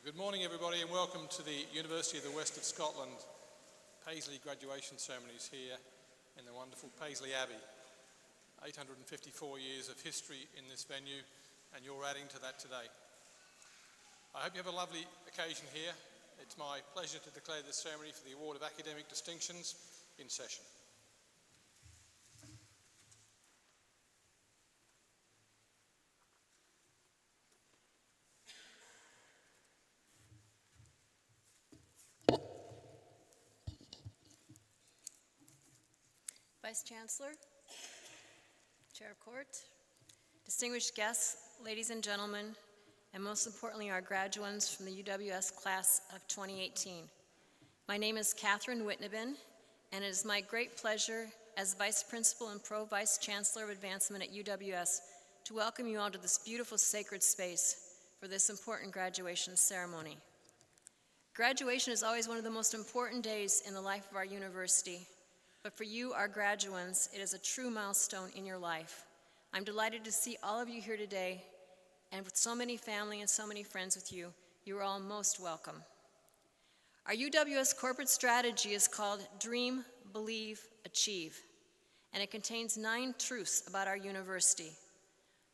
Good morning, everybody, and welcome to the University of the West of Scotland Paisley graduation ceremonies here in the wonderful Paisley Abbey. 854 years of history in this venue, and you're adding to that today. I hope you have a lovely occasion here. It's my pleasure to declare this ceremony for the award of academic distinctions in session. Vice Chancellor, Chair of Court, distinguished guests, ladies and gentlemen, and most importantly, our graduates from the UWS class of 2018. My name is Catherine Whitnabin, and it is my great pleasure as Vice Principal and Pro-Vice Chancellor of Advancement at UWS to welcome you all to this beautiful sacred space for this important graduation ceremony. Graduation is always one of the most important days in the life of our university. But for you, our graduates, it is a true milestone in your life. I'm delighted to see all of you here today, and with so many family and so many friends with you, you are all most welcome. Our UWS corporate strategy is called Dream, Believe, Achieve, and it contains 9 truths about our university.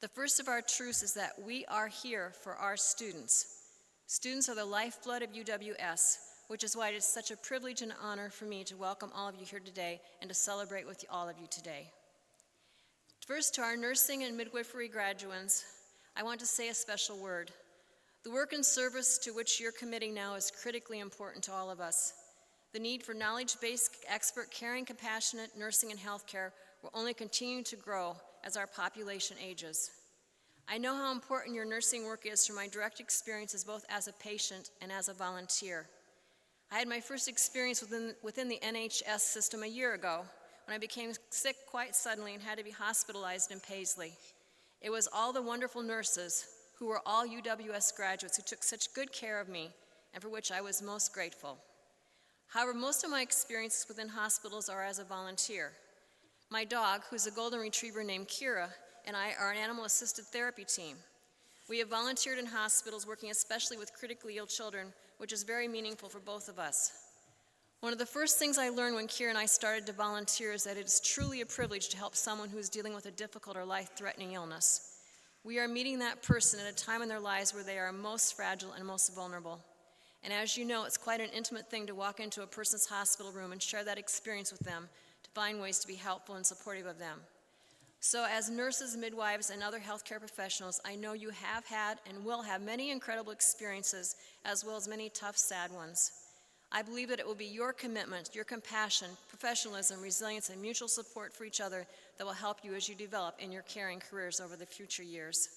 The first of our truths is that we are here for our students. Students are the lifeblood of UWS, which is why it is such a privilege and honor for me to welcome all of you here today and to celebrate with all of you today. First, to our nursing and midwifery graduates, I want to say a special word. The work and service to which you're committing now is critically important to all of us. The need for knowledge-based, expert, caring, compassionate nursing and healthcare will only continue to grow as our population ages. I know how important your nursing work is from my direct experiences both as a patient and as a volunteer. I had my first experience within the NHS system a year ago when I became sick quite suddenly and had to be hospitalized in Paisley. It was all the wonderful nurses who were all UWS graduates who took such good care of me and for which I was most grateful. However, most of my experiences within hospitals are as a volunteer. My dog, who's a golden retriever named Kira, and I are an animal-assisted therapy team. We have volunteered in hospitals working especially with critically ill children, which is very meaningful for both of us. One of the first things I learned when Kira and I started to volunteer is that it is truly a privilege to help someone who is dealing with a difficult or life-threatening illness. We are meeting that person at a time in their lives where they are most fragile and most vulnerable. And as you know, it's quite an intimate thing to walk into a person's hospital room and share that experience with them to find ways to be helpful and supportive of them. So as nurses, midwives, and other healthcare professionals, I know you have had and will have many incredible experiences as well as many tough, sad ones. I believe that it will be your commitment, your compassion, professionalism, resilience, and mutual support for each other that will help you as you develop in your caring careers over the future years.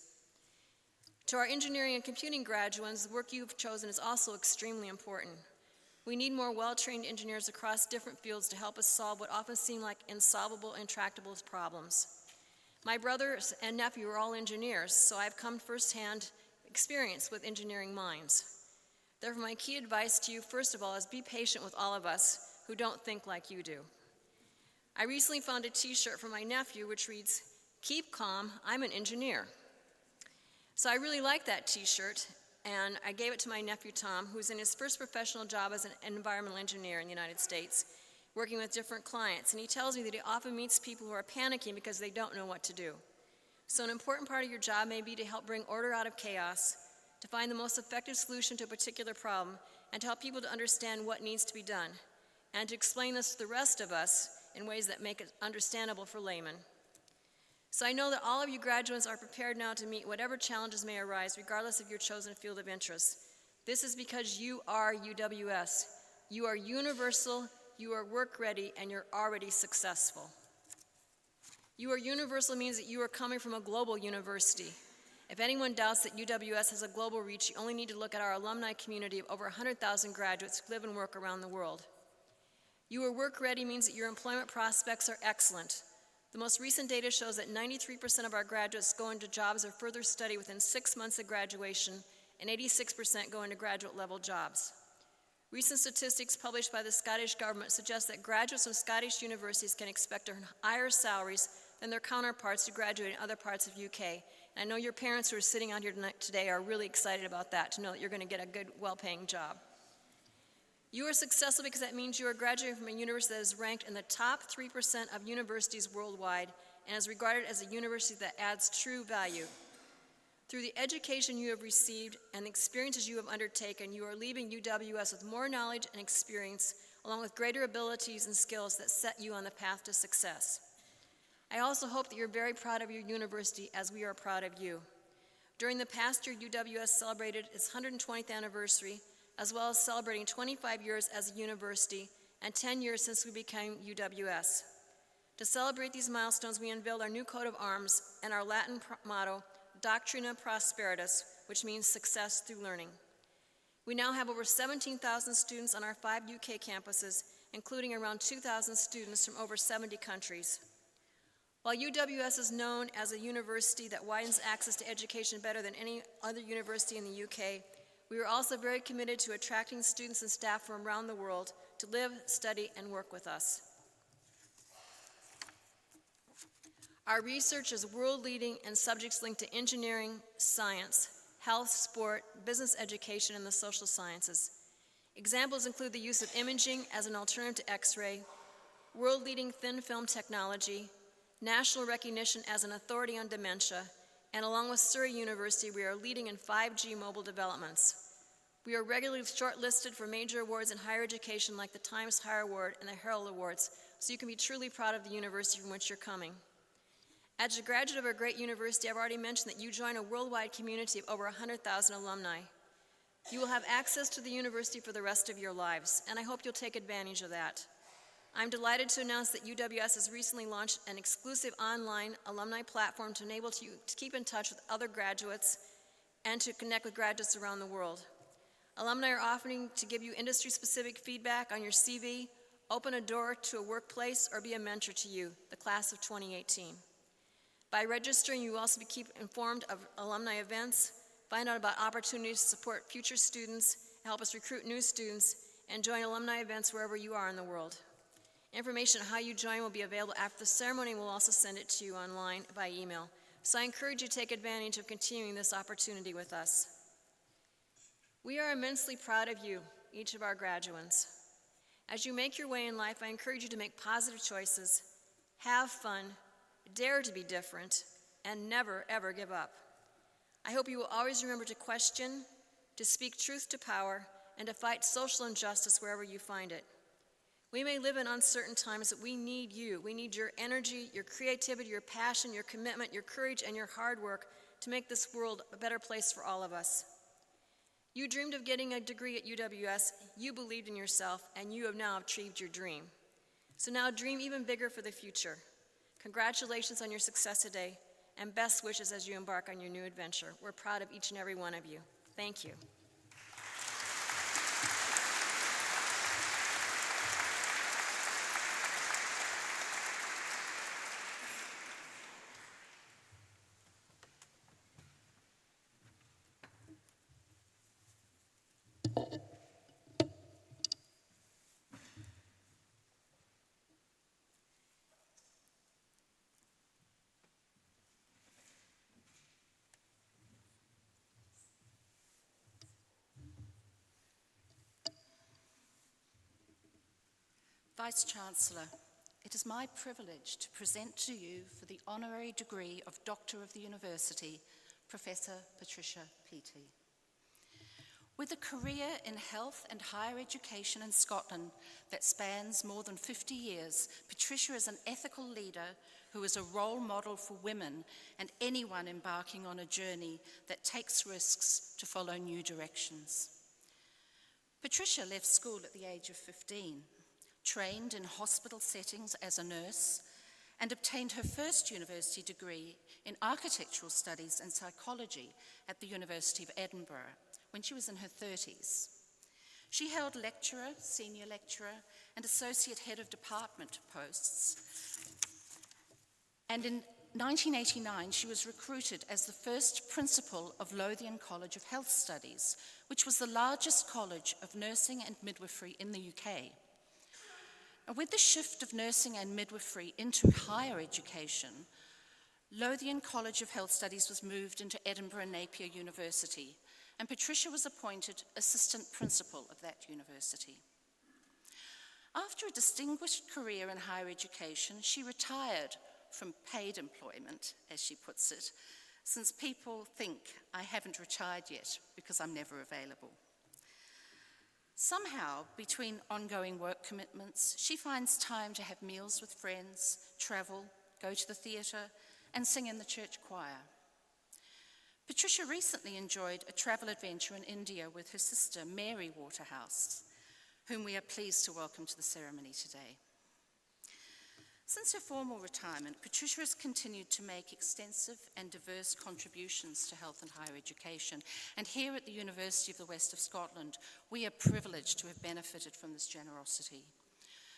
To our engineering and computing graduates, the work you've chosen is also extremely important. We need more well-trained engineers across different fields to help us solve what often seem like insolvable, intractable problems. My brothers and nephew are all engineers, so I've come firsthand experience with engineering minds. Therefore, my key advice to you, first of all, is be patient with all of us who don't think like you do. I recently found a t-shirt for my nephew which reads, "Keep calm, I'm an engineer." So I really like that t-shirt, and I gave it to my nephew Tom, who's in his first professional job as an environmental engineer in the United States, working with different clients, and he tells me that he often meets people who are panicking because they don't know what to do. So an important part of your job may be to help bring order out of chaos, to find the most effective solution to a particular problem, and to help people to understand what needs to be done, and to explain this to the rest of us in ways that make it understandable for laymen. So I know that all of you graduates are prepared now to meet whatever challenges may arise, regardless of your chosen field of interest. This is because you are UWS. You are universal, you are work ready, and you're already successful. You are universal means that you are coming from a global university. If anyone doubts that UWS has a global reach, you only need to look at our alumni community of over 100,000 graduates who live and work around the world. You are work ready means that your employment prospects are excellent. The most recent data shows that 93% of our graduates go into jobs or further study within 6 months of graduation, and 86% go into graduate level jobs. Recent statistics published by the Scottish government suggest that graduates from Scottish universities can expect to earn higher salaries than their counterparts who graduate in other parts of UK, And I know your parents who are sitting out here today are really excited about that, to know that you're going to get a good, well-paying job. You are successful because that means you are graduating from a university that is ranked in the top 3% of universities worldwide and is regarded as a university that adds true value. Through the education you have received and the experiences you have undertaken, you are leaving UWS with more knowledge and experience, along with greater abilities and skills that set you on the path to success. I also hope that you're very proud of your university, as we are proud of you. During the past year, UWS celebrated its 120th anniversary, as well as celebrating 25 years as a university and 10 years since we became UWS. To celebrate these milestones, we unveiled our new coat of arms and our Latin motto, Doctrina Prosperitas, which means success through learning. We now have over 17,000 students on our 5 UK campuses, including around 2,000 students from over 70 countries. While UWS is known as a university that widens access to education better than any other university in the UK, we are also very committed to attracting students and staff from around the world to live, study, and work with us. Our research is world-leading in subjects linked to engineering, science, health, sport, business education, and the social sciences. Examples include the use of imaging as an alternative to X-ray, world-leading thin film technology, national recognition as an authority on dementia, and along with Surrey University, we are leading in 5G mobile developments. We are regularly shortlisted for major awards in higher education like the Times Higher Award and the Herald Awards, so you can be truly proud of the university from which you're coming. As a graduate of a great university, I've already mentioned that you join a worldwide community of over 100,000 alumni. You will have access to the university for the rest of your lives, and I hope you'll take advantage of that. I'm delighted to announce that UWS has recently launched an exclusive online alumni platform to enable you to keep in touch with other graduates and to connect with graduates around the world. Alumni are offering to give you industry-specific feedback on your CV, open a door to a workplace, or be a mentor to you, the class of 2018. By registering, you will also be kept informed of alumni events, find out about opportunities to support future students, help us recruit new students, and join alumni events wherever you are in the world. Information on how you join will be available after the ceremony, and we'll also send it to you online by email. So I encourage you to take advantage of continuing this opportunity with us. We are immensely proud of you, each of our graduates. As you make your way in life, I encourage you to make positive choices, have fun, dare to be different, and never, ever give up. I hope you will always remember to question, to speak truth to power, and to fight social injustice wherever you find it. We may live in uncertain times, but we need you. We need your energy, your creativity, your passion, your commitment, your courage, and your hard work to make this world a better place for all of us. You dreamed of getting a degree at UWS, you believed in yourself, and you have now achieved your dream. So now dream even bigger for the future. Congratulations on your success today, and best wishes as you embark on your new adventure. We're proud of each and every one of you. Thank you. Vice-Chancellor, it is my privilege to present to you for the honorary degree of Doctor of the University, Professor Patricia Peaty. With a career in health and higher education in Scotland that spans more than 50 years, Patricia is an ethical leader who is a role model for women and anyone embarking on a journey that takes risks to follow new directions. Patricia left school at the age of 15, trained in hospital settings as a nurse, and obtained her first university degree in architectural studies and psychology at the University of Edinburgh when she was in her 30s. She held lecturer, senior lecturer, and associate head of department posts. And in 1989, she was recruited as the first principal of Lothian College of Health Studies, which was the largest college of nursing and midwifery in the UK. And with the shift of nursing and midwifery into higher education, Lothian College of Health Studies was moved into Edinburgh Napier University, and Patricia was appointed assistant principal of that university. After a distinguished career in higher education, she retired from paid employment, as she puts it, since people think I haven't retired yet because I'm never available. Somehow, between ongoing work commitments, she finds time to have meals with friends, travel, go to the theatre, and sing in the church choir. Patricia recently enjoyed a travel adventure in India with her sister, Mary Waterhouse, whom we are pleased to welcome to the ceremony today. Since her formal retirement, Patricia has continued to make extensive and diverse contributions to health and higher education. And here at the University of the West of Scotland, we are privileged to have benefited from this generosity.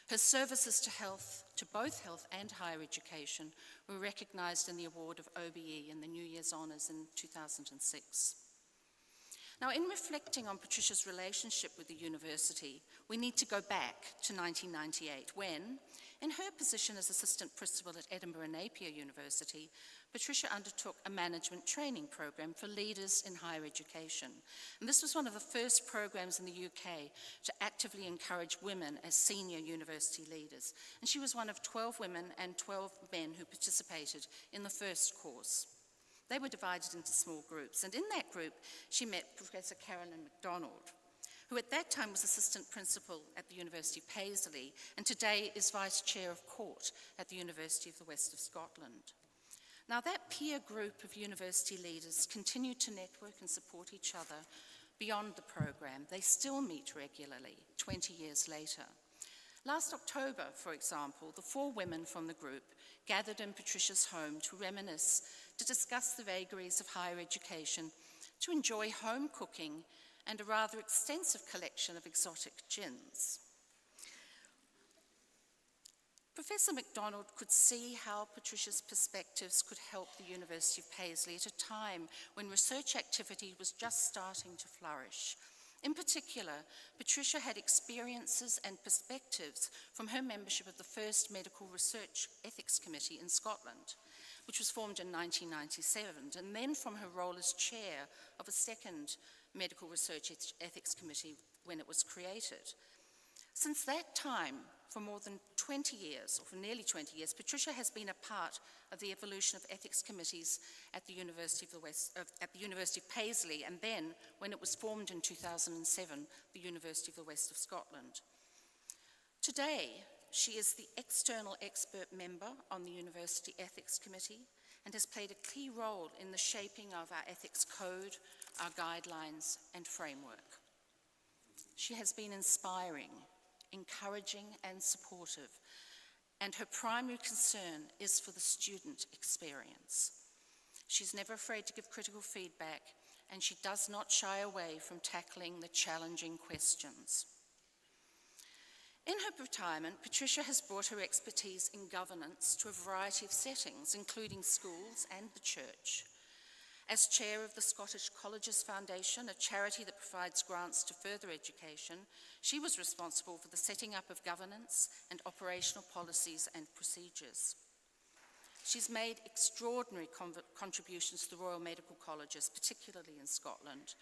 Her services to health, to both health and higher education, were recognised in the award of OBE in the New Year's Honours in 2006. Now, in reflecting on Patricia's relationship with the university, we need to go back to 1998 when, in her position as assistant principal at Edinburgh Napier University, Patricia undertook a management training program for leaders in higher education. And this was one of the first programs in the UK to actively encourage women as senior university leaders. And she was one of 12 women and 12 men who participated in the first course. They were divided into small groups, and in that group, she met Professor Carolyn MacDonald, who at that time was assistant principal at the University of Paisley, and today is vice chair of court at the University of the West of Scotland. Now, that peer group of university leaders continued to network and support each other beyond the program. They still meet regularly, 20 years later. Last October, for example, the 4 women from the group gathered in Patricia's home to reminisce, to discuss the vagaries of higher education, to enjoy home cooking and a rather extensive collection of exotic gins. Professor MacDonald could see how Patricia's perspectives could help the University of Paisley at a time when research activity was just starting to flourish. In particular, Patricia had experiences and perspectives from her membership of the first Medical Research Ethics Committee in Scotland, which was formed in 1997, and then from her role as chair of a second Medical Research Ethics Committee when it was created. Since that time, for more than 20 years, or for nearly 20 years, Patricia has been a part of the evolution of ethics committees at the University of Paisley, and then, when it was formed in 2007, the University of the West of Scotland. Today, she is the external expert member on the University Ethics Committee and has played a key role in the shaping of our ethics code, our guidelines, and framework. She has been inspiring, encouraging, and supportive, and her primary concern is for the student experience. She's never afraid to give critical feedback, and she does not shy away from tackling the challenging questions. In her retirement, Patricia has brought her expertise in governance to a variety of settings, including schools and the church. As chair of the Scottish Colleges Foundation, a charity that provides grants to further education, she was responsible for the setting up of governance and operational policies and procedures. She's made extraordinary contributions to the Royal Medical Colleges, particularly in Scotland.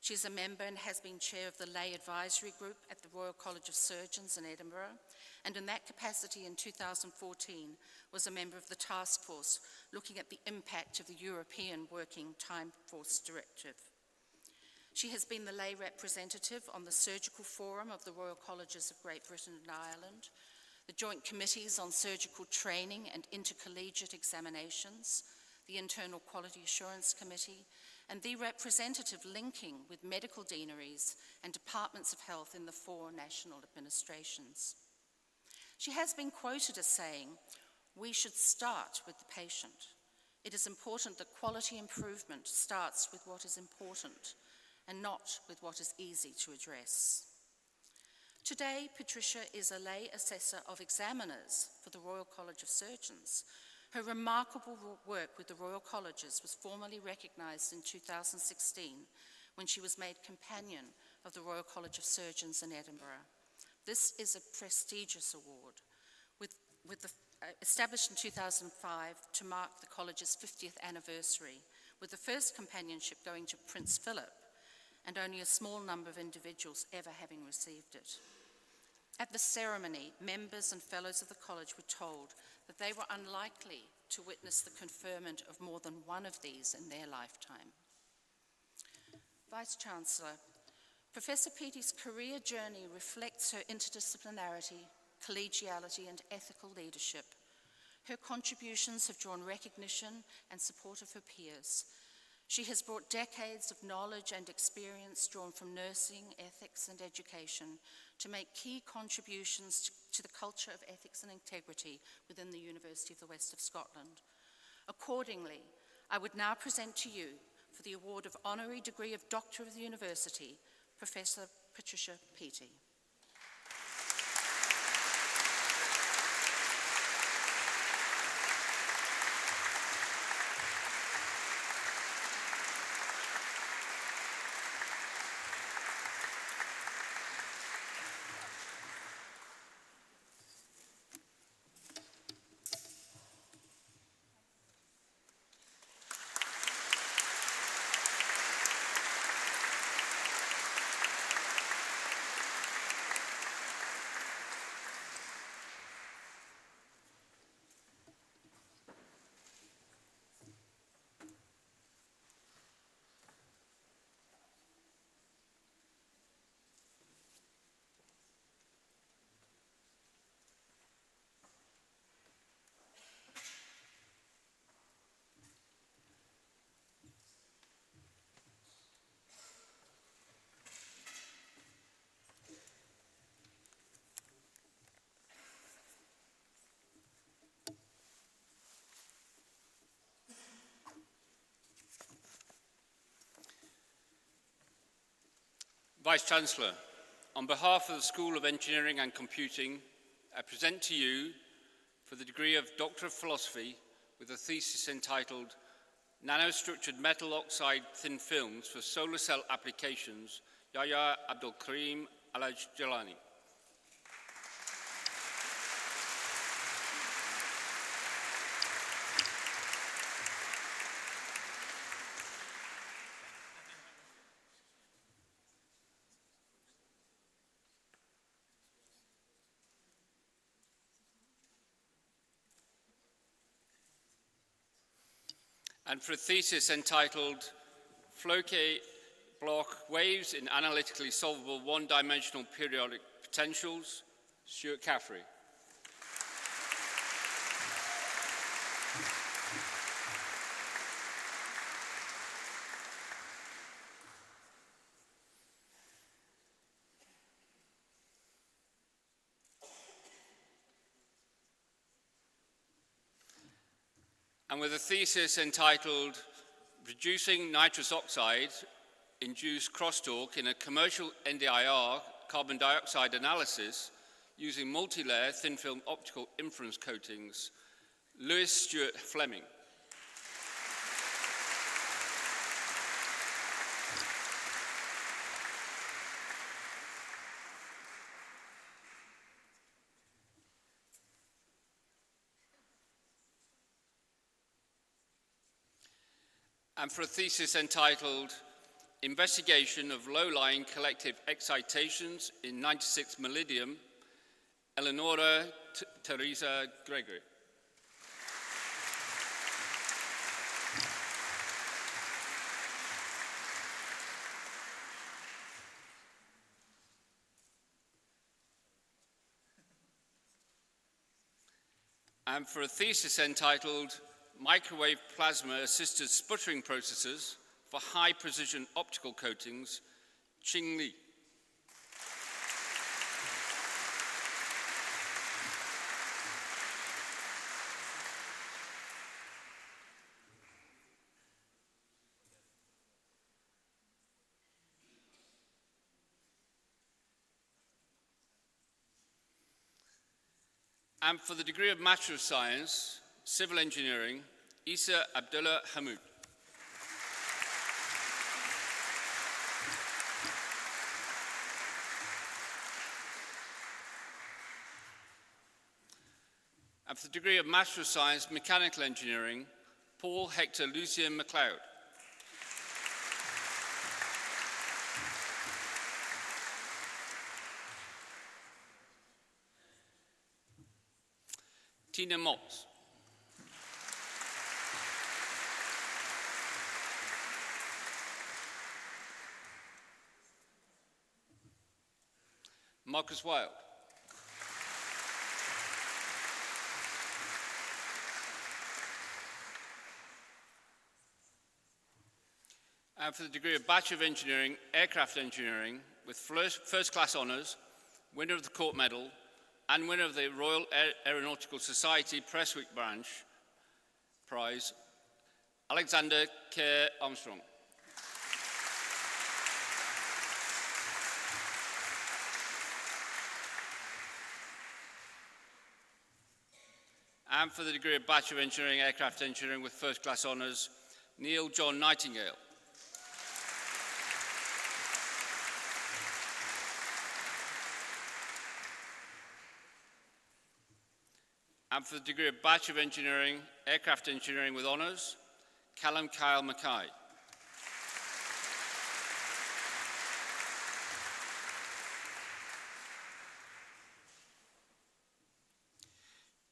She's a member and has been chair of the Lay Advisory Group at the Royal College of Surgeons in Edinburgh, and in that capacity in 2014 was a member of the task force looking at the impact of the European Working Time Force Directive. She has been the lay representative on the Surgical Forum of the Royal Colleges of Great Britain and Ireland, the Joint Committees on Surgical Training and Intercollegiate Examinations, the Internal Quality Assurance Committee, and the representative linking with medical deaneries and departments of health in the 4 national administrations. She has been quoted as saying, "We should start with the patient. It is important that quality improvement starts with what is important and not with what is easy to address." Today, Patricia is a lay assessor of examiners for the Royal College of Surgeons. Her remarkable work with the Royal Colleges was formally recognised in 2016 when she was made Companion of the Royal College of Surgeons in Edinburgh. This is a prestigious award with the established in 2005 to mark the college's 50th anniversary, with the first companionship going to Prince Philip, and only a small number of individuals ever having received it. At the ceremony, members and fellows of the college were told that they were unlikely to witness the conferment of more than one of these in their lifetime. Vice-Chancellor, Professor Petey's career journey reflects her interdisciplinarity, collegiality, and ethical leadership. Her contributions have drawn recognition and support of her peers. She has brought decades of knowledge and experience drawn from nursing, ethics, and education to make key contributions to the culture of ethics and integrity within the University of the West of Scotland. Accordingly, I would now present to you, for the award of Honorary Degree of Doctor of the University, Professor Patricia Petey. Vice-Chancellor, on behalf of the School of Engineering and Computing, I present to you, for the degree of Doctor of Philosophy, with a thesis entitled Nanostructured Metal Oxide Thin Films for Solar Cell Applications, Yahya Abdul Karim Al-Jalani. And for a thesis entitled Floquet Block Waves in Analytically Solvable One-Dimensional Periodic Potentials, Stuart Caffrey. And with a thesis entitled Reducing Nitrous Oxide Induced Crosstalk in a Commercial NDIR Carbon Dioxide Analysis Using Multi-Layer Thin Film Optical Inference Coatings, Lewis Stewart Fleming. And for a thesis entitled Investigation of Low-Lying Collective Excitations in 96 Millennium, Eleonora Teresa Gregory. And for a thesis entitled Microwave Plasma-Assisted Sputtering Processes for High-Precision Optical Coatings, Ching Li. And for the degree of Master of Science, Civil Engineering, Isa Abdullah Hamoud. And for the degree of Master of Science, Mechanical Engineering, Paul Hector Lucien MacLeod. Tina Motz. Marcus Wilde. And for the degree of Bachelor of Engineering, Aircraft Engineering, with first class honours, winner of the Court Medal, and winner of the Royal Aeronautical Society Prestwick Branch Prize, Alexander Kerr Armstrong. And for the degree of Bachelor of Engineering, Aircraft Engineering, with first class honours, Neil John Nightingale. And for the degree of Bachelor of Engineering, Aircraft Engineering with honours, Callum Kyle Mackay.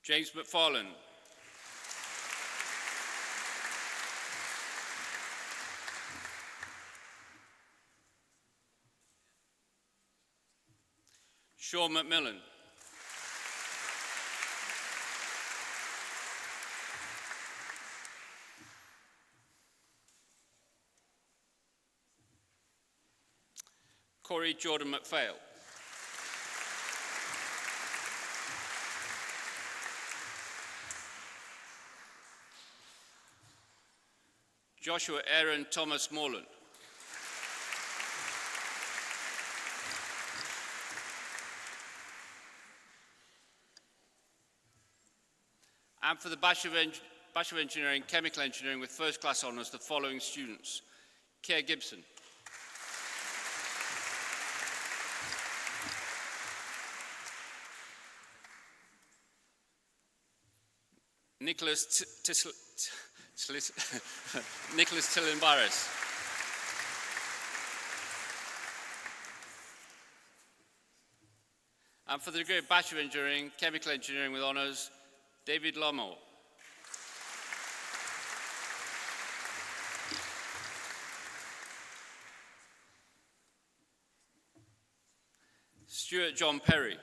James McFarlane. Sean McMillan. Corey Jordan McPhail. Joshua Aaron Thomas Morland. And for the Bachelor of Engineering, Chemical Engineering with first class honours, the following students: Keir Gibson. Nicholas Tillenbaris. And for the degree of Bachelor of Engineering, Chemical Engineering with honours, David Larmore. Stuart John Perry.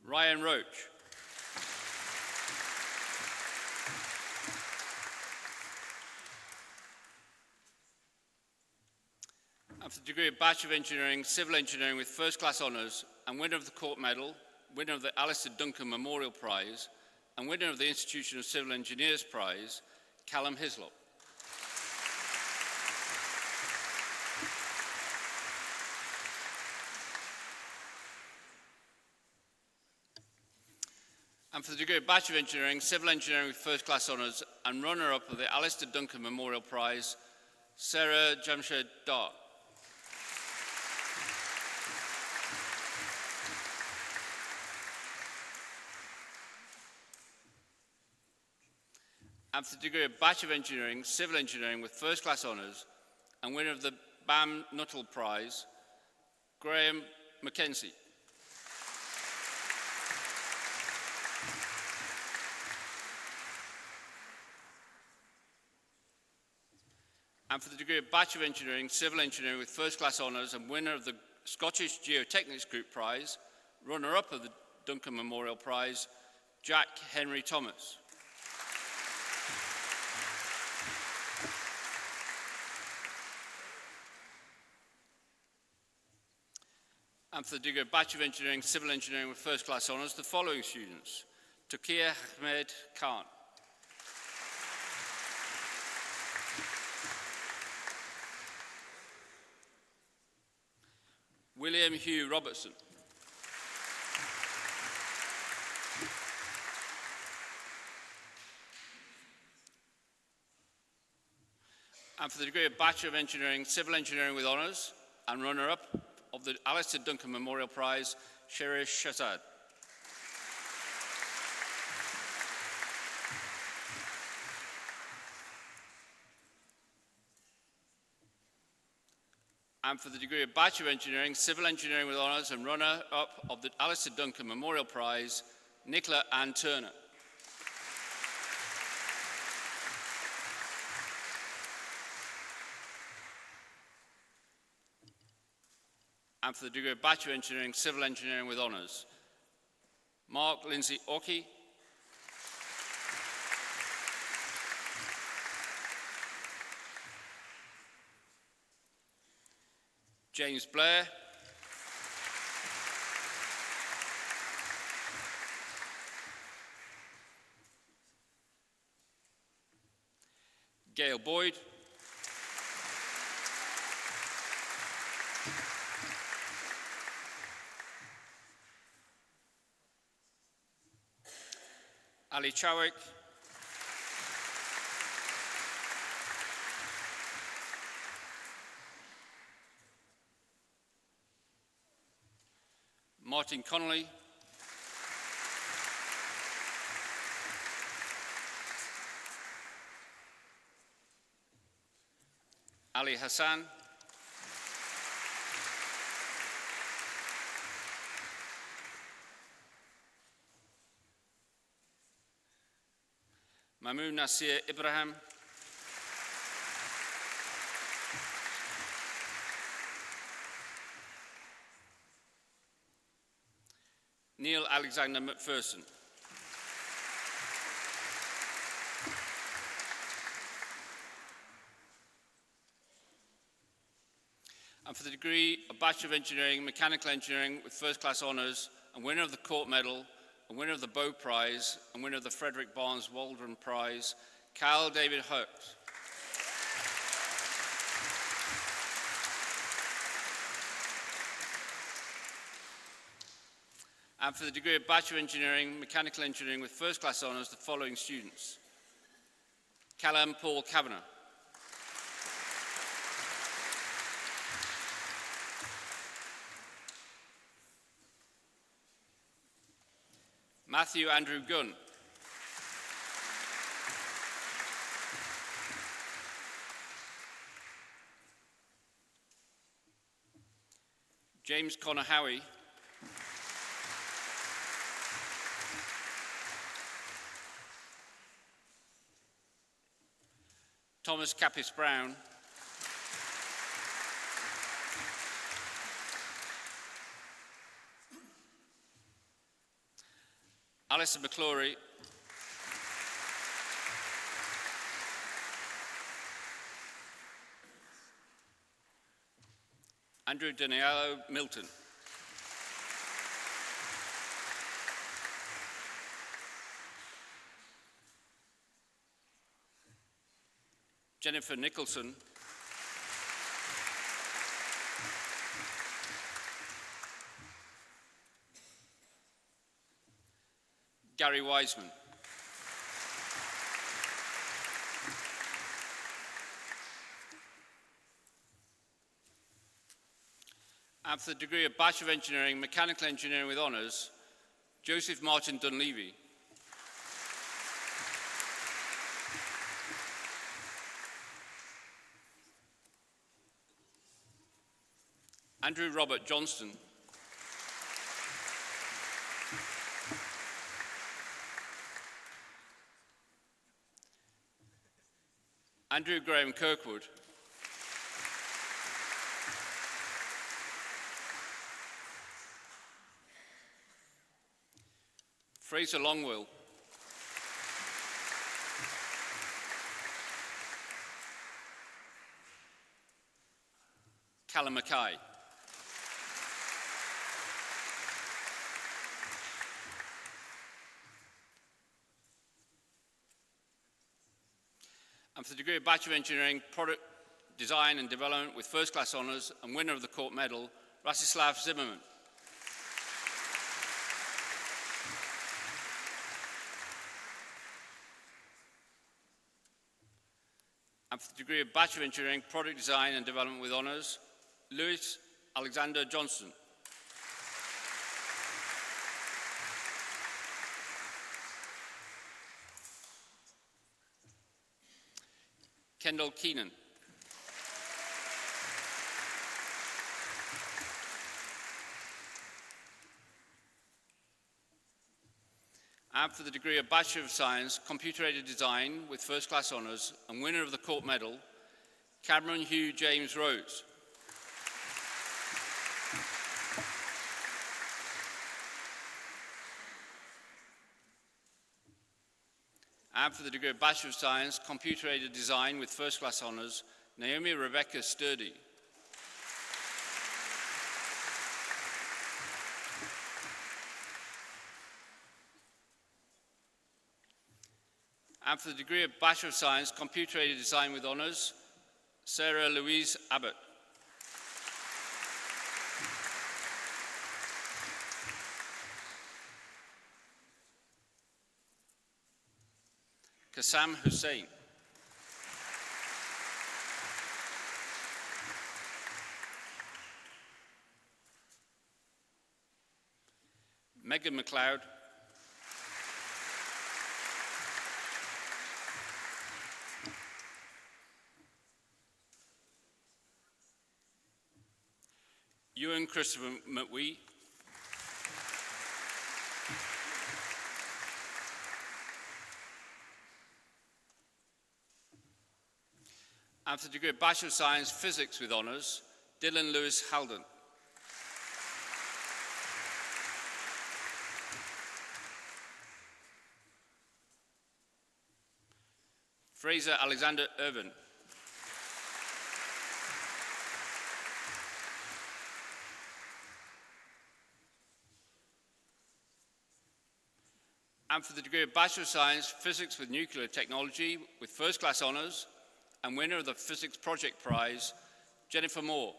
Ryan Roach. And for the degree of Bachelor of Engineering, Civil Engineering with first class honours, and winner of the Court Medal, winner of the Alistair Duncan Memorial Prize, and winner of the Institution of Civil Engineers Prize, Callum Hislop. And for the degree of Bachelor of Engineering, Civil Engineering with first class honours, and runner-up of the Alistair Duncan Memorial Prize, Sarah Jamshed Dar. And for the degree of Bachelor of Engineering, Civil Engineering with first class honours, and winner of the BAM Nuttall Prize, Graham Mackenzie. And for the degree of Bachelor of Engineering, Civil Engineering with first class honours, and winner of the Scottish Geotechnics Group Prize, runner-up of the Duncan Memorial Prize, Jack Henry Thomas. And for the degree of Bachelor of Engineering, Civil Engineering with first class honours, the following students: Taqir Ahmed Khan. William Hugh Robertson. And for the degree of Bachelor of Engineering, Civil Engineering with honours, and runner-up of the Alistair Duncan Memorial Prize, Sherish Shazad. And for the degree of Bachelor of Engineering, Civil Engineering with Honours, and runner-up of the Alistair Duncan Memorial Prize, Nicola Ann Turner. And for the degree of Bachelor of Engineering, Civil Engineering with Honours, Mark Lindsay Oki, James Blair, Gail Boyd, Ali Chawik, Martin Connolly, Ali Hassan, Mamoon Nasir Ibrahim, Neil Alexander McPherson, and for the degree of Bachelor of Engineering, Mechanical Engineering with First Class Honours, and winner of the Court Medal, and winner of the Bow Prize, and winner of the Frederick Barnes Waldron Prize, Kyle David Hurt. And for the degree of Bachelor of Engineering, Mechanical Engineering with First Class Honours, the following students: Callum Paul Kavanagh, Matthew Andrew Gunn, James Connor Howie, Thomas Capis Brown, Alison McClory, Andrew Daniello Milton, Jennifer Nicholson, Gary Wiseman, and for the degree of Bachelor of Engineering, Mechanical Engineering with Honours, Joseph Martin Dunleavy, Andrew Robert Johnston, Andrew Graham Kirkwood, Fraser Longwell, Callum Mackay, and for the degree of Bachelor of Engineering, Product Design and Development with First Class Honours and winner of the Court Medal, Rastislav Zimmerman. And for the degree of Bachelor of Engineering, Product Design and Development with Honours, Lewis Alexander Johnson. Kendall Keenan. And for the degree of Bachelor of Science, Computer-Aided Design with First Class Honours and winner of the Court Medal, Cameron Hugh James Rose. And for the degree of Bachelor of Science, Computer-Aided Design with First Class Honours, Naomi Rebecca Sturdy. And for the degree of Bachelor of Science, Computer-Aided Design with Honours, Sarah Louise Abbott. Kassam Hussain. Megan McLeod. Ewan Christopher McWee. And for the degree of Bachelor of Science, Physics with Honours, Dylan Lewis Halden. Fraser Alexander Irvin. And for the degree of Bachelor of Science, Physics with Nuclear Technology with First Class Honours and winner of the Physics Project Prize, Jennifer Moore.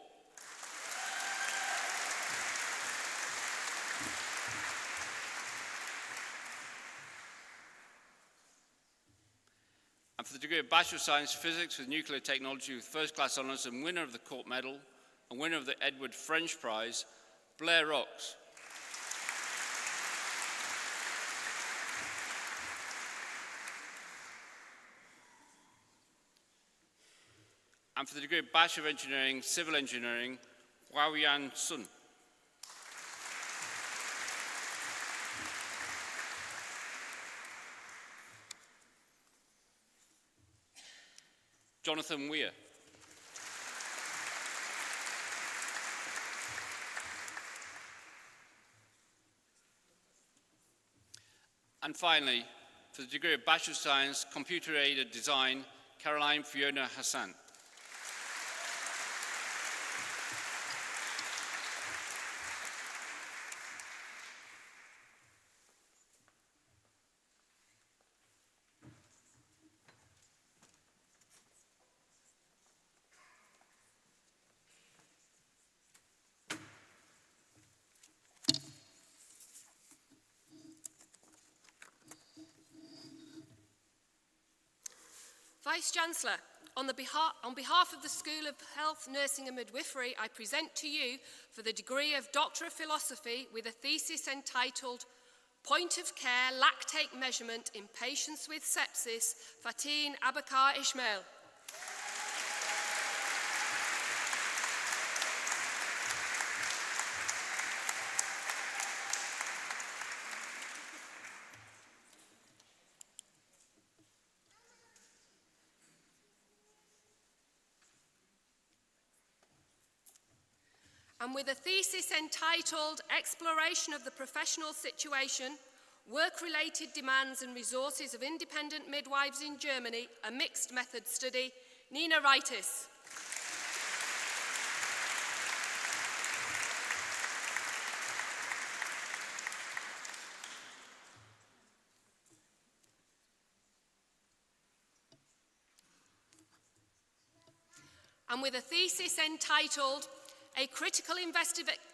And for the degree of Bachelor of Science, Physics with Nuclear Technology with First Class Honours and winner of the Court Medal and winner of the Edward French Prize, Blair Rocks. And for the degree of Bachelor of Engineering, Civil Engineering, Huaoyan Sun. Jonathan Weir. And finally, for the degree of Bachelor of Science, Computer-Aided Design, Caroline Fiona Hassan. Vice-Chancellor, on behalf of the School of Health, Nursing and Midwifery, I present to you for the degree of Doctor of Philosophy with a thesis entitled Point of Care Lactate Measurement in Patients with Sepsis, Fatin Abakar Ismail. And with a thesis entitled Exploration of the Professional Situation, Work-Related Demands and Resources of Independent Midwives in Germany, a Mixed Method Study, Nina Reitis. And with a thesis entitled A Critical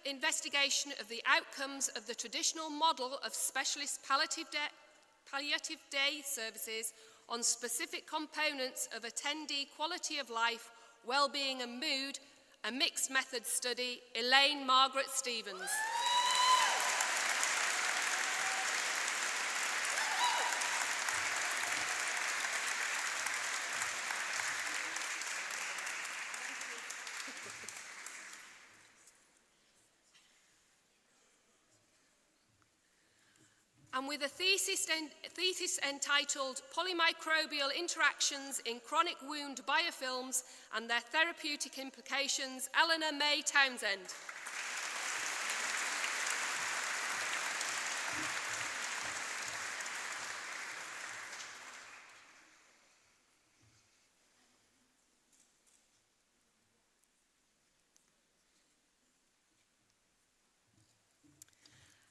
Investigation of the Outcomes of the Traditional Model of Specialist Palliative Day Services on Specific Components of Attendee Quality of Life, Wellbeing and Mood, a mixed method study, Elaine Margaret Stevens. And with a thesis entitled Polymicrobial Interactions in Chronic Wound Biofilms and Their Therapeutic Implications, Eleanor May Townsend.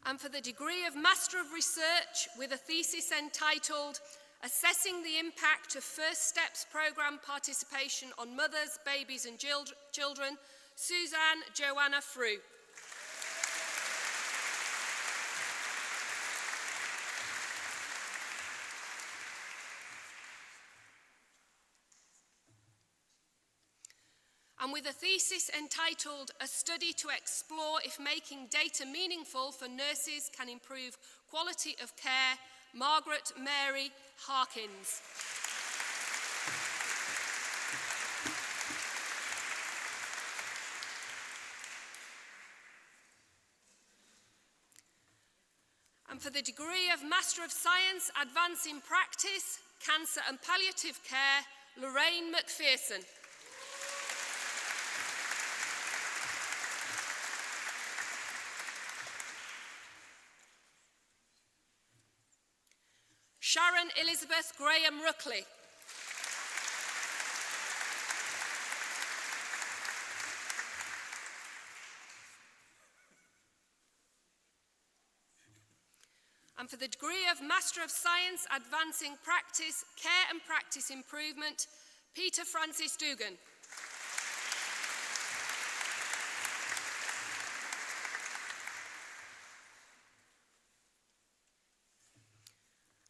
And for the degree of Master of Research with a thesis entitled Assessing the Impact of First Steps Programme Participation on Mothers, Babies and Children, Suzanne Joanna Frew. And with a thesis entitled A Study to Explore If Making Data Meaningful for Nurses Can Improve Quality of Care, Margaret Mary Harkins. And for the degree of Master of Science Advancing Practice, Cancer and Palliative Care, Lorraine McPherson. Sharon Elizabeth Graham Ruckley. And for the degree of Master of Science Advancing Practice, Care and Practice Improvement, Peter Francis Dugan.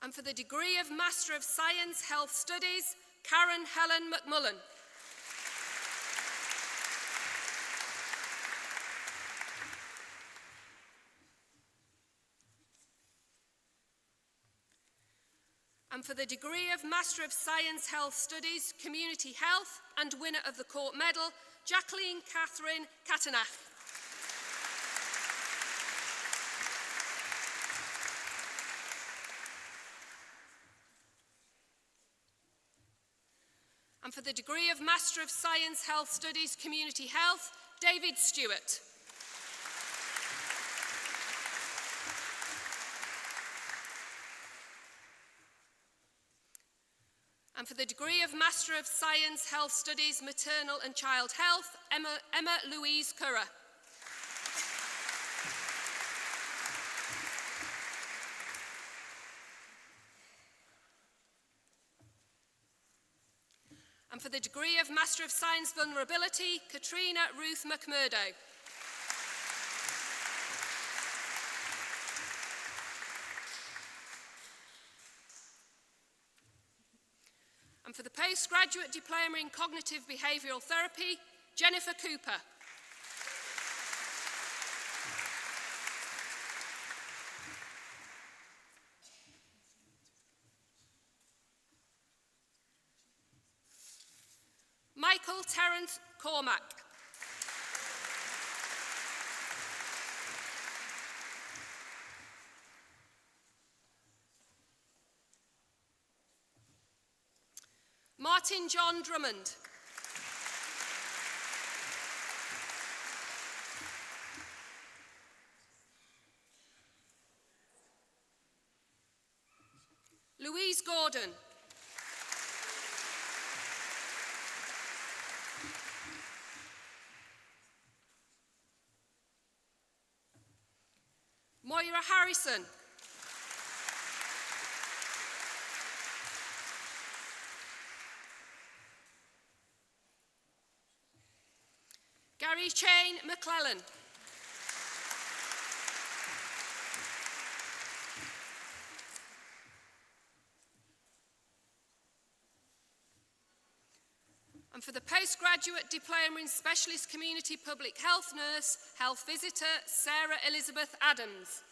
And for the degree of Master of Science Health Studies, Karen Helen McMullen. And for the degree of Master of Science Health Studies, Community Health, and winner of the Court Medal, Jacqueline Catherine Catanach. And for the degree of Master of Science Health Studies, Community Health, David Stewart. And for the degree of Master of Science Health Studies, Maternal and Child Health, Emma Louise Curra. And for the degree of Master of Science Vulnerability, Katrina Ruth McMurdo. And for the postgraduate diploma in Cognitive Behavioural Therapy, Jennifer Cooper. Michael Terence Cormack. Martin John Drummond. Louise Gordon. Moira Harrison. Gary Chain McClellan. And for the postgraduate diploma in Specialist Community Public Health Nurse, Health Visitor, Sarah Elizabeth Adams.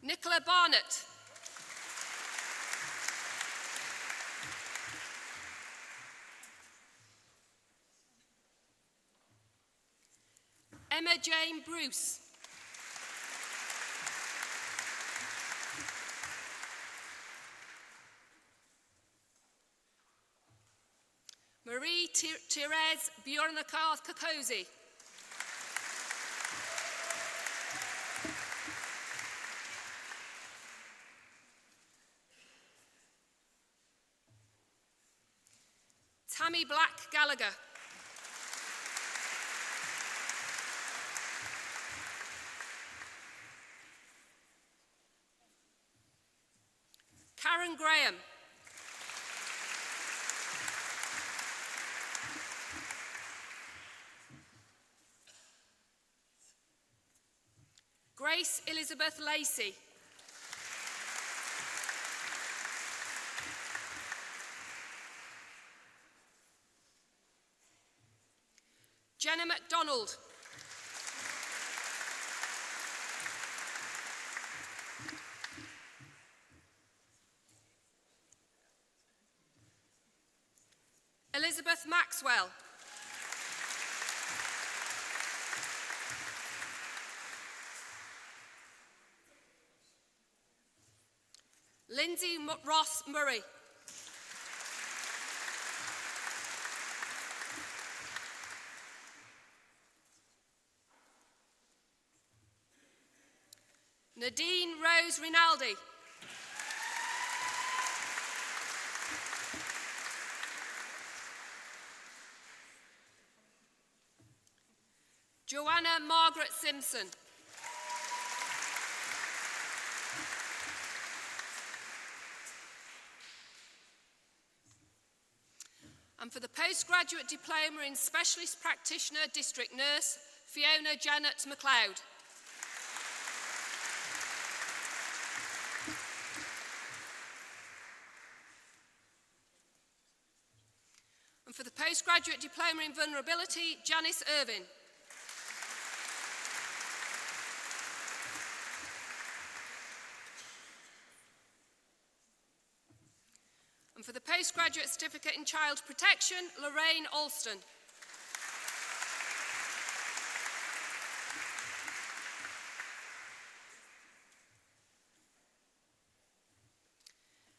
Nicola Barnett. Emma Jane Bruce. Marie Therese Bjornakar Kakosi. Tammy Black Gallagher. Karen Graham. Grace Elizabeth Lacey. Jenna MacDonald. Elizabeth Maxwell. Lindsay Ross Murray. Nadine Rose Rinaldi. Joanna Margaret Simpson. And for the postgraduate diploma in Specialist Practitioner District Nurse, Fiona Janet MacLeod. And for the postgraduate diploma in Vulnerability, Janice Irvin. And for the postgraduate certificate in Child Protection, Lorraine Alston.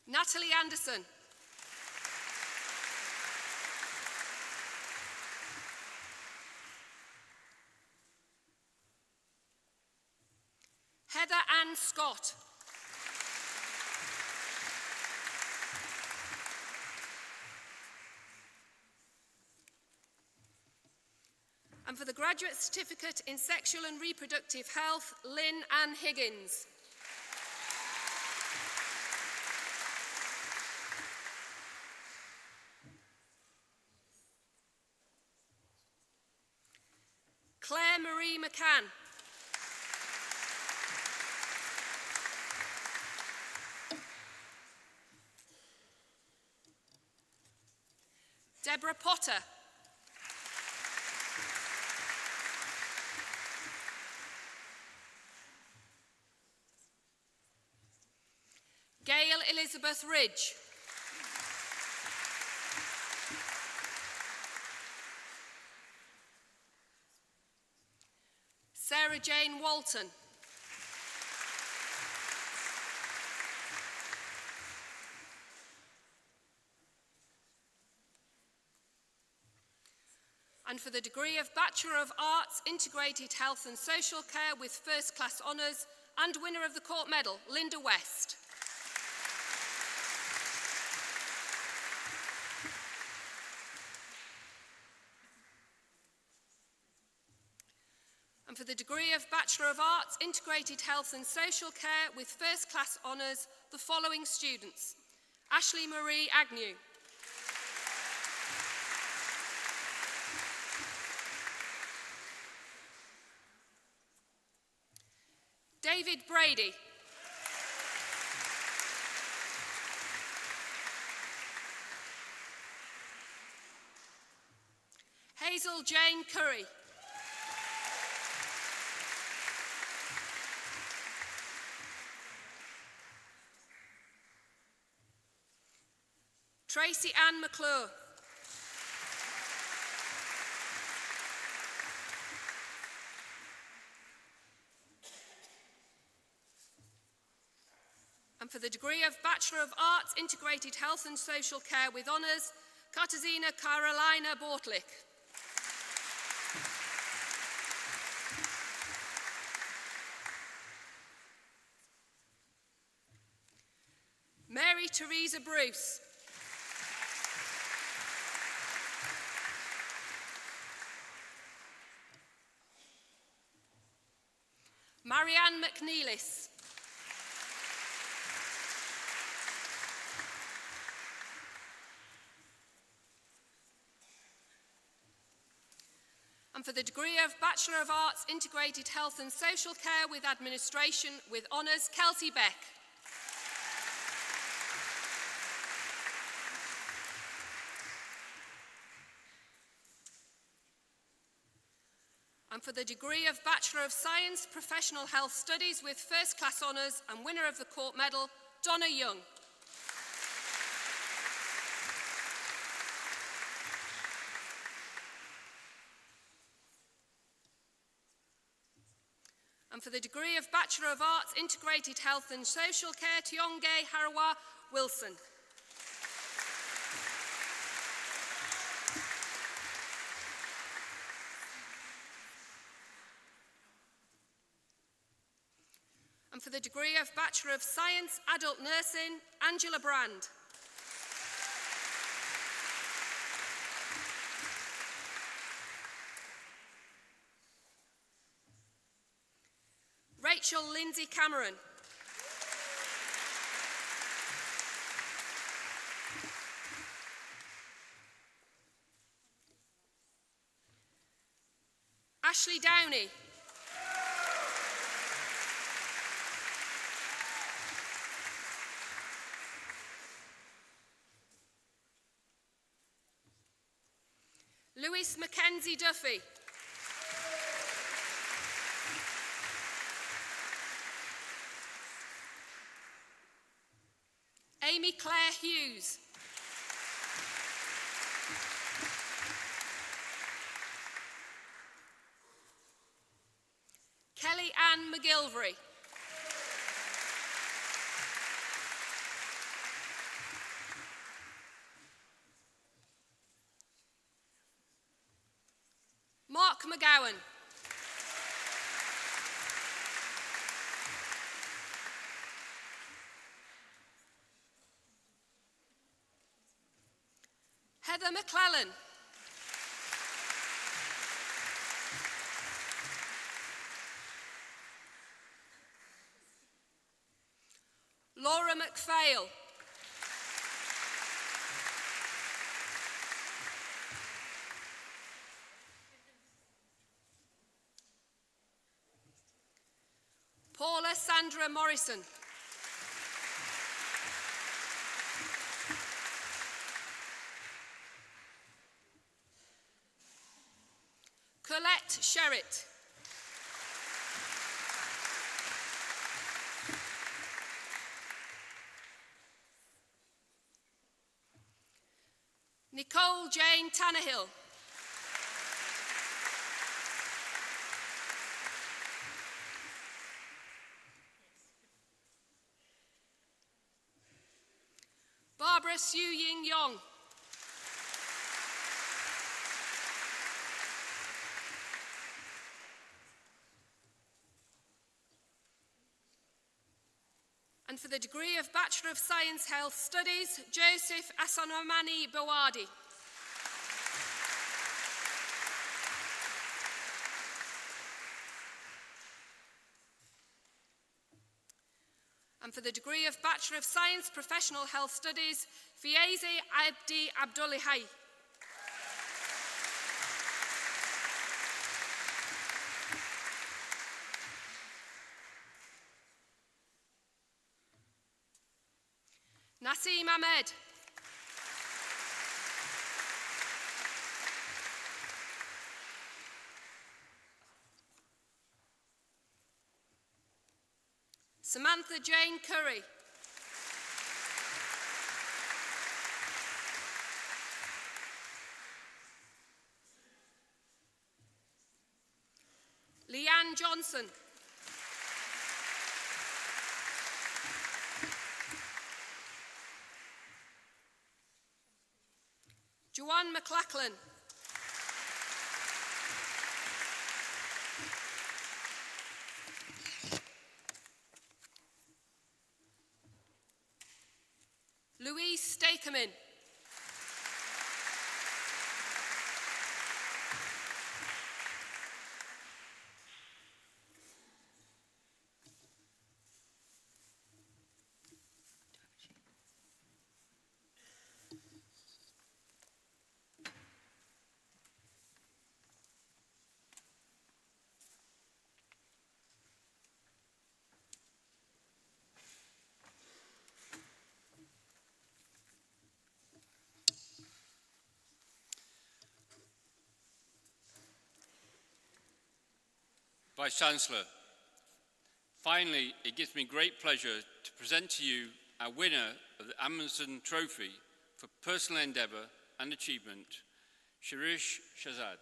Natalie Anderson. Heather Ann Scott. And for the graduate certificate in Sexual and Reproductive Health, Lynn Ann Higgins. Claire Marie McCann. Deborah Potter. Gail Elizabeth Ridge. Sarah Jane Walton. And for the degree of Bachelor of Arts, Integrated Health and Social Care with First Class Honours and winner of the Court Medal, Linda West. And for the degree of Bachelor of Arts, Integrated Health and Social Care with First Class Honours, the following students: Ashley Marie Agnew. David Brady. Hazel Jane Curry. Tracy Ann McClure. And for the degree of Bachelor of Arts, Integrated Health and Social Care with Honours, Katarzyna Karolina Bortlik. Mary Teresa Bruce. Marianne McNeilis. And for the degree of Bachelor of Arts, Integrated Health and Social Care with Administration with Honours, Kelsey Beck. And for the degree of Bachelor of Science, Professional Health Studies with First Class Honours and winner of the Court Medal, Donna Young. And for the degree of Bachelor of Arts, Integrated Health and Social Care, Tionge Harawa Wilson. And for the degree of Bachelor of Science, Adult Nursing, Angela Brand. Rachel Lindsay Cameron. Ashley Downey. Louis Mackenzie Duffy. Amy Claire Hughes. Kelly Ann McGilvery. Mark McGowan. Heather McClellan. Laura McPhail. Paula Sandra Morrison. Colette Sherritt. Nicole Jane Tannehill. Barbara Su Ying Yong. And for the degree of Bachelor of Science Health Studies, Joseph Asanamani Bawadi. And for the degree of Bachelor of Science Professional Health Studies, Fiaze Abdi Abdullahai. Naseem Ahmed. Samantha Jane Curry. Leanne Johnson. Joanne McLachlan. Louise Stakerman. Vice-Chancellor, finally, it gives me great pleasure to present to you our winner of the Amundsen Trophy for personal endeavour and achievement, Shirish Shahzad.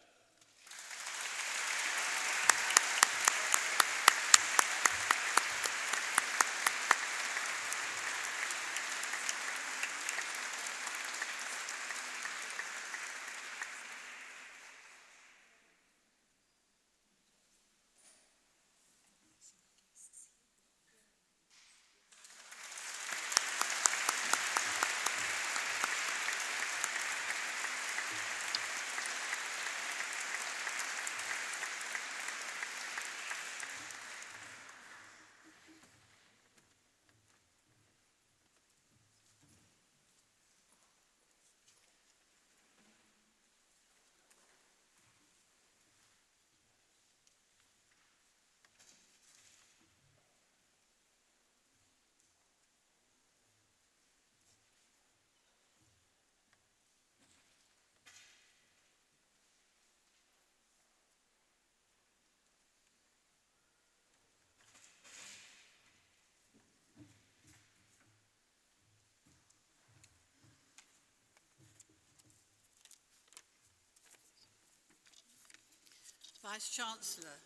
Vice-Chancellor,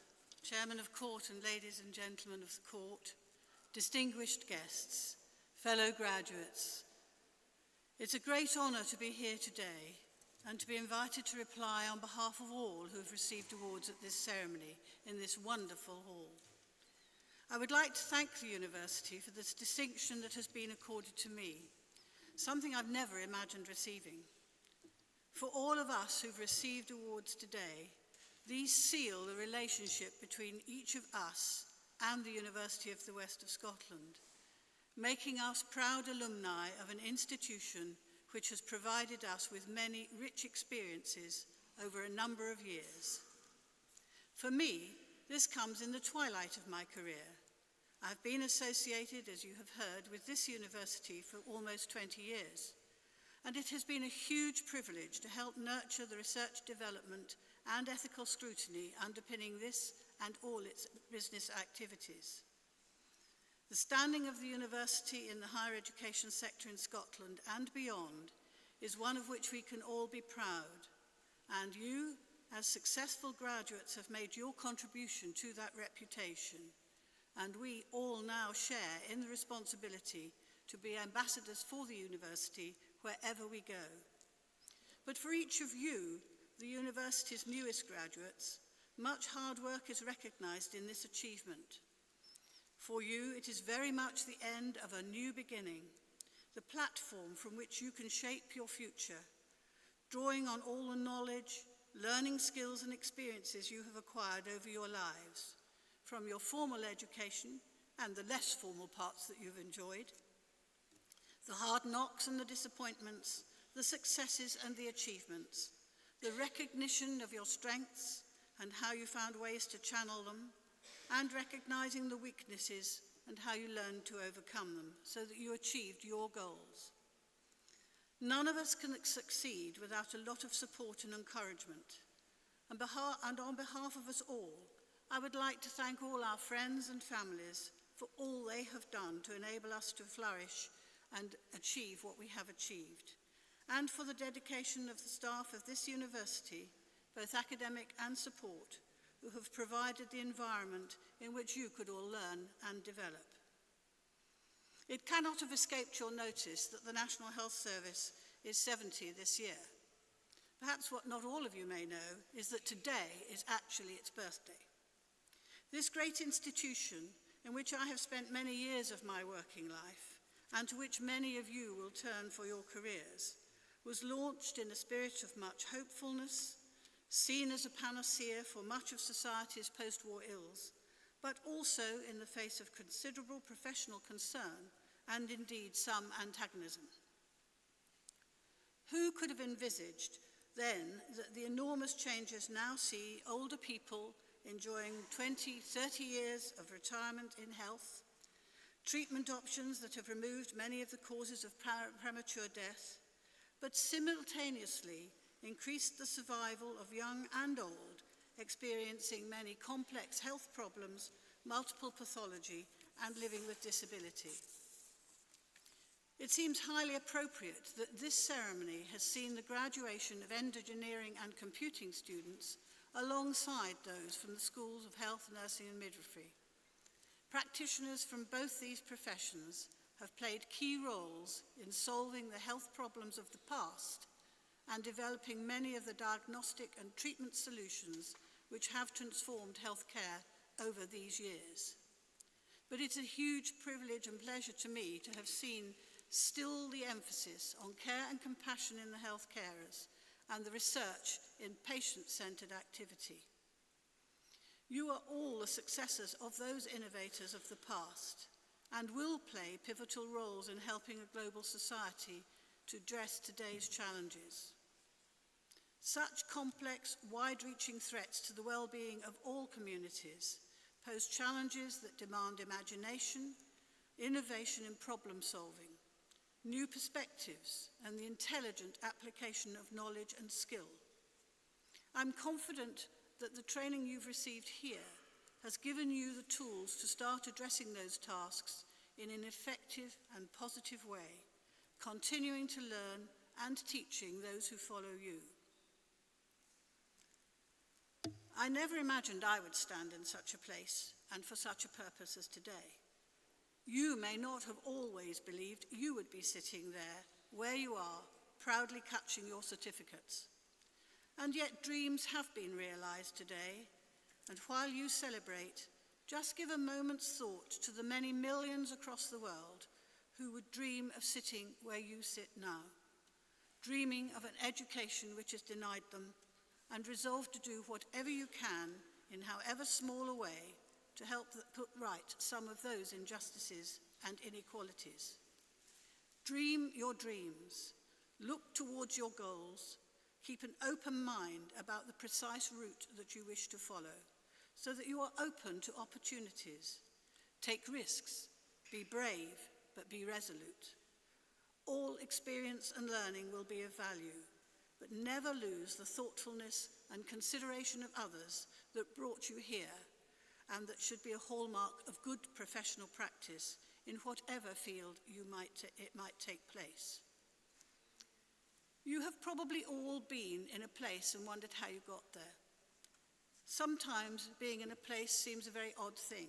Chairman of Court and ladies and gentlemen of the Court, distinguished guests, fellow graduates, it's a great honour to be here today and to be invited to reply on behalf of all who have received awards at this ceremony in this wonderful hall. I would like to thank the University for this distinction that has been accorded to me, something I've never imagined receiving. For all of us who've received awards today, these seal the relationship between each of us and the University of the West of Scotland, making us proud alumni of an institution which has provided us with many rich experiences over a number of years. For me, this comes in the twilight of my career. I've been associated, as you have heard, with this university for almost 20 years, and it has been a huge privilege to help nurture the research development and ethical scrutiny underpinning this and all its business activities. The standing of the university in the higher education sector in Scotland and beyond is one of which we can all be proud, and you, as successful graduates, have made your contribution to that reputation, and we all now share in the responsibility to be ambassadors for the university wherever we go. But for each of you, the university's newest graduates, much hard work is recognised in this achievement. For you, it is very much the end of a new beginning, the platform from which you can shape your future, drawing on all the knowledge, learning skills and experiences you have acquired over your lives, from your formal education and the less formal parts that you've enjoyed, the hard knocks and the disappointments, the successes and the achievements, the recognition of your strengths and how you found ways to channel them, and recognizing the weaknesses and how you learned to overcome them so that you achieved your goals. None of us can succeed without a lot of support and encouragement. And on behalf of us all, I would like to thank all our friends and families for all they have done to enable us to flourish and achieve what we have achieved, and for the dedication of the staff of this university, both academic and support, who have provided the environment in which you could all learn and develop. It cannot have escaped your notice that the National Health Service is 70 this year. Perhaps what not all of you may know is that today is actually its birthday. This great institution, in which I have spent many years of my working life, and to which many of you will turn for your careers, was launched in a spirit of much hopefulness, seen as a panacea for much of society's post-war ills, but also in the face of considerable professional concern and indeed some antagonism. Who could have envisaged then that the enormous changes now see older people enjoying 20, 30 years of retirement in health, treatment options that have removed many of the causes of premature death, but simultaneously increased the survival of young and old, experiencing many complex health problems, multiple pathology, and living with disability. It seems highly appropriate that this ceremony has seen the graduation of engineering and computing students alongside those from the schools of health, nursing, and midwifery. Practitioners from both these professions have played key roles in solving the health problems of the past and developing many of the diagnostic and treatment solutions which have transformed healthcare over these years. But it's a huge privilege and pleasure to me to have seen still the emphasis on care and compassion in the health carers and the research in patient-centered activity. You are all the successors of those innovators of the past and will play pivotal roles in helping a global society to address today's challenges. Such complex, wide-reaching threats to the well-being of all communities pose challenges that demand imagination, innovation in problem-solving, new perspectives, and the intelligent application of knowledge and skill. I'm confident that the training you've received here has given you the tools to start addressing those tasks in an effective and positive way, continuing to learn and teaching those who follow you. I never imagined I would stand in such a place and for such a purpose as today. You may not have always believed you would be sitting there, where you are, proudly catching your certificates. And yet dreams have been realized today, and while you celebrate, just give a moment's thought to the many millions across the world who would dream of sitting where you sit now, dreaming of an education which is denied them, and resolve to do whatever you can, in however small a way, to help put right some of those injustices and inequalities. Dream your dreams, look towards your goals, keep an open mind about the precise route that you wish to follow, so that you are open to opportunities. Take risks, be brave, but be resolute. All experience and learning will be of value, but never lose the thoughtfulness and consideration of others that brought you here, and that should be a hallmark of good professional practice in whatever field it might take place. You have probably all been in a place and wondered how you got there. Sometimes being in a place seems a very odd thing,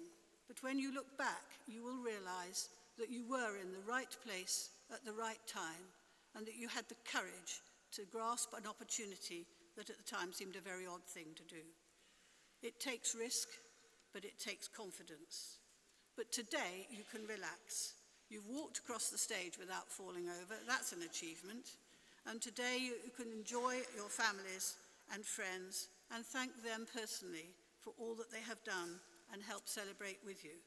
but when you look back, you will realize that you were in the right place at the right time, and that you had the courage to grasp an opportunity that at the time seemed a very odd thing to do. It takes risk, but it takes confidence. But today you can relax. You've walked across the stage without falling over. That's an achievement. And today you can enjoy your families and friends and thank them personally for all that they have done and help celebrate with you.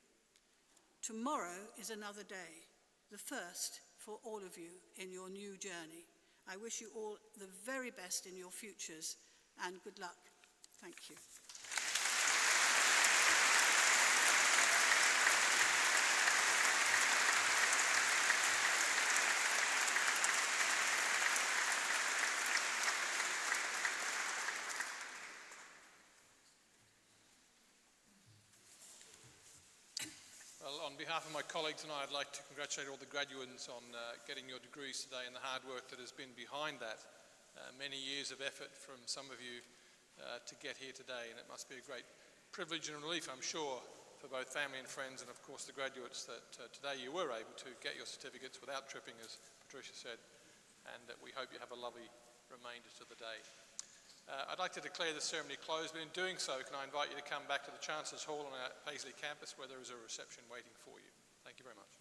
Tomorrow is another day, the first for all of you in your new journey. I wish you all the very best in your futures, and good luck. Thank you. On behalf of my colleagues and I'd like to congratulate all the graduates on getting your degrees today and the hard work that has been behind that. Many years of effort from some of you to get here today, and it must be a great privilege and relief, I'm sure, for both family and friends and of course the graduates that today you were able to get your certificates without tripping, as Patricia said, and that we hope you have a lovely remainder to the day. I'd like to declare the ceremony closed, but in doing so, can I invite you to come back to the Chancellor's Hall on our Paisley campus where there is a reception waiting for you. Thank you very much.